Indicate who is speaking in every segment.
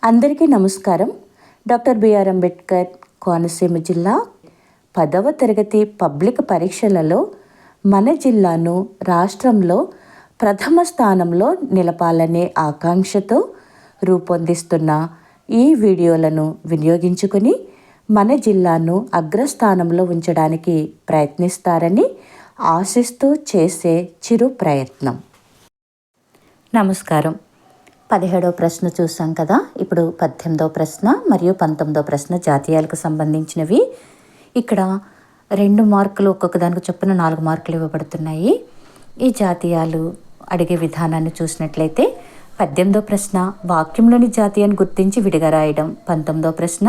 Speaker 1: అందరికీ నమస్కారం. Doctor B R Ambedkar Konaseema జిల్లా 10వ తరగతి పబ్లిక్ పరీక్షలలో మన జిల్లాను రాష్ట్రంలో ప్రథమ స్థానంలో నిలపాలనే ఆకాంక్షతో రూపొందిస్తున్న ఈ వీడియోలను వినియోగించుకొని మన జిల్లాను అగ్రస్థానంలో ఉంచడానికి ప్రయత్నిస్తారని ఆశిస్తూ చేసే చిరు ప్రయత్నం. నమస్కారం. 17వ ప్రశ్న చూసాం కదా. ఇప్పుడు 18వ ప్రశ్న మరియు 19వ ప్రశ్న జాతీయాలకు సంబంధించినవి. ఇక్కడ 2 మార్కులు ఒక్కొక్క దానికి చొప్పున 4 మార్కులు ఇవ్వబడుతున్నాయి. ఈ జాతీయాలు అడిగే విధానాన్ని చూసినట్లయితే 18వ ప్రశ్న వాక్యంలోని జాతీయాన్ని గుర్తించి విడిగా రాయడం. 19వ ప్రశ్న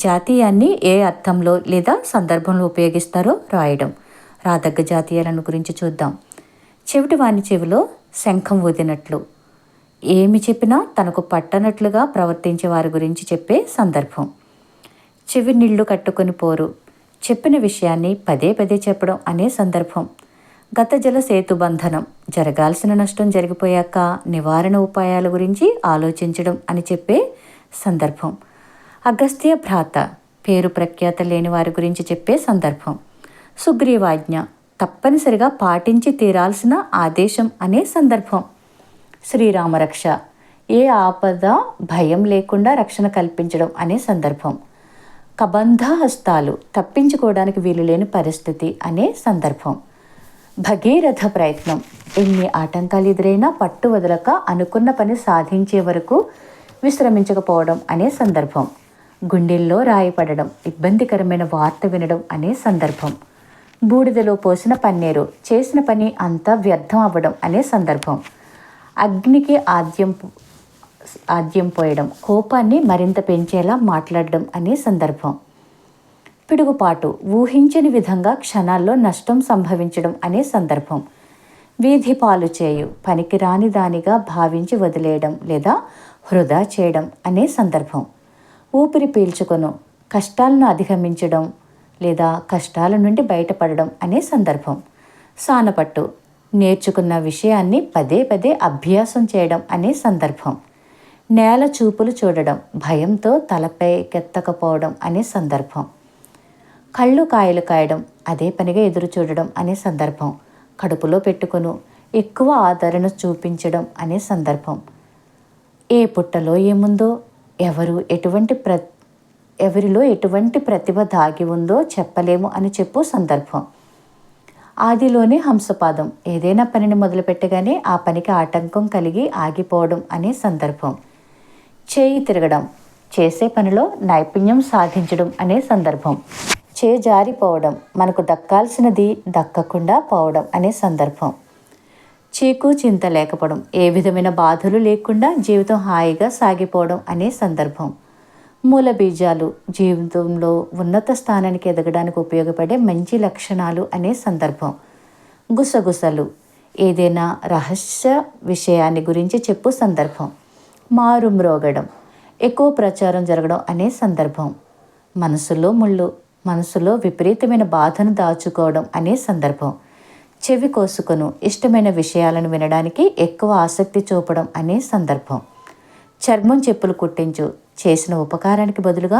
Speaker 1: జాతీయాన్ని ఏ అర్థంలో లేదా సందర్భంలో ఉపయోగిస్తారో రాయడం. రాదగ్గ జాతీయాలను గురించి చూద్దాం. చెవిటి వాని చెవిలో శంఖం ఊదినట్లు, ఏమి చెప్పినా తనకు పట్టనట్లుగా ప్రవర్తించే వారి గురించి చెప్పే సందర్భం. చెవి నీళ్లు కట్టుకొని పోరు, చెప్పిన విషయాన్ని పదే పదే చెప్పడం అనే సందర్భం. గత జల సేతుబంధనం, జరగాల్సిన నష్టం జరిగిపోయాక నివారణ ఉపాయాల గురించి ఆలోచించడం అని చెప్పే సందర్భం. అగస్త్య భ్రాత, పేరు ప్రఖ్యాత లేని వారి గురించి చెప్పే సందర్భం. సుగ్రీవాజ్ఞ, తప్పనిసరిగా పాటించి తీరాల్సిన ఆదేశం అనే సందర్భం. శ్రీరామరక్ష, ఏ ఆపద భయం లేకుండా రక్షణ కల్పించడం అనే సందర్భం. కబంధ హస్తాలు, తప్పించుకోవడానికి వీలు లేని పరిస్థితి అనే సందర్భం. భగీరథ ప్రయత్నం, ఎన్ని ఆటంకాలు ఎదురైనా పట్టు వదలక అనుకున్న పని సాధించే వరకు విశ్రమించకపోవడం అనే సందర్భం. గుండెల్లో రాయపడడం, ఇబ్బందికరమైన వార్త వినడం అనే సందర్భం. బూడిదలో పోసిన పన్నీరు, చేసిన పని అంతా వ్యర్థం అవ్వడం అనే సందర్భం. అగ్నికి ఆద్యం పోయడం, కోపాన్ని మరింత పెంచేలా మాట్లాడడం అనే సందర్భం. పిడుగుపాటు, ఊహించని విధంగా క్షణాల్లో నష్టం సంభవించడం అనే సందర్భం. వీధి పాలు చేయు, పనికి రాని దానిగా భావించి వదిలేయడం లేదా వృధా చేయడం అనే సందర్భం. ఊపిరి పీల్చుకొను, కష్టాలను అధిగమించడం లేదా కష్టాల నుండి బయటపడడం అనే సందర్భం. సానపట్టు, నేర్చుకున్న విషయాన్ని పదే పదే అభ్యాసం చేయడం అనే సందర్భం. నేల చూపులు చూడడం, భయంతో తలపైకెత్తకపోవడం అనే సందర్భం. కళ్ళు కాయలు కాయడం, అదే పనిగా ఎదురు చూడడం అనే సందర్భం. కడుపులో పెట్టుకొను, ఎక్కువ ఆదరణ చూపించడం అనే సందర్భం. ఏ పుట్టలో ఏముందో, ఎవరిలో ఎటువంటి ప్రతిభ దాగి ఉందో చెప్పలేము అని చెప్పు సందర్భం. ఆదిలోనే హంసపాదం, ఏదైనా పనిని మొదలుపెట్టగానే ఆ పనికి ఆటంకం కలిగి ఆగిపోవడం అనే సందర్భం. చేయి తిరగడం, చేసే పనిలో నైపుణ్యం సాధించడం అనే సందర్భం. జారిపోవడం, మనకు దక్కాల్సినది దక్కకుండా పోవడం అనే సందర్భం. చీకు చింత లేకపోవడం, ఏ విధమైన బాధలు లేకుండా జీవితం హాయిగా సాగిపోవడం అనే సందర్భం. మూల బీజాలు, జీవితంలో ఉన్నత స్థానానికి ఎదగడానికి ఉపయోగపడే మంచి లక్షణాలు అనే సందర్భం. గుసగుసలు, ఏదైనా రహస్య విషయాన్ని గురించి చెప్పు సందర్భం. మారుమ్రోగడం, ఎక్కువ ప్రచారం జరగడం అనే సందర్భం. మనసులో ముళ్ళు, మనసులో విపరీతమైన బాధను దాచుకోవడం అనే సందర్భం. చెవి కోసుకొను, ఇష్టమైన విషయాలను వినడానికి ఎక్కువ ఆసక్తి చూపడం అనే సందర్భం. చర్మం చెప్పులు కుట్టించు, చేసిన ఉపకారానికి బదులుగా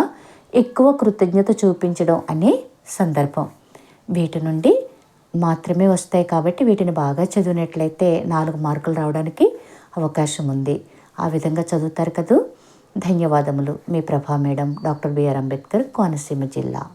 Speaker 1: ఎక్కువ కృతజ్ఞత చూపించడం అనే సందర్భం. వీటి నుండి మాత్రమే వస్తాయి కాబట్టి వీటిని బాగా చదివినట్లయితే 4 మార్కులు రావడానికి అవకాశం ఉంది. ఆ విధంగా చదువుతారు కదూ. ధన్యవాదములు. మీ Prabha madam, doctor B R Ambedkar Konaseema జిల్లా.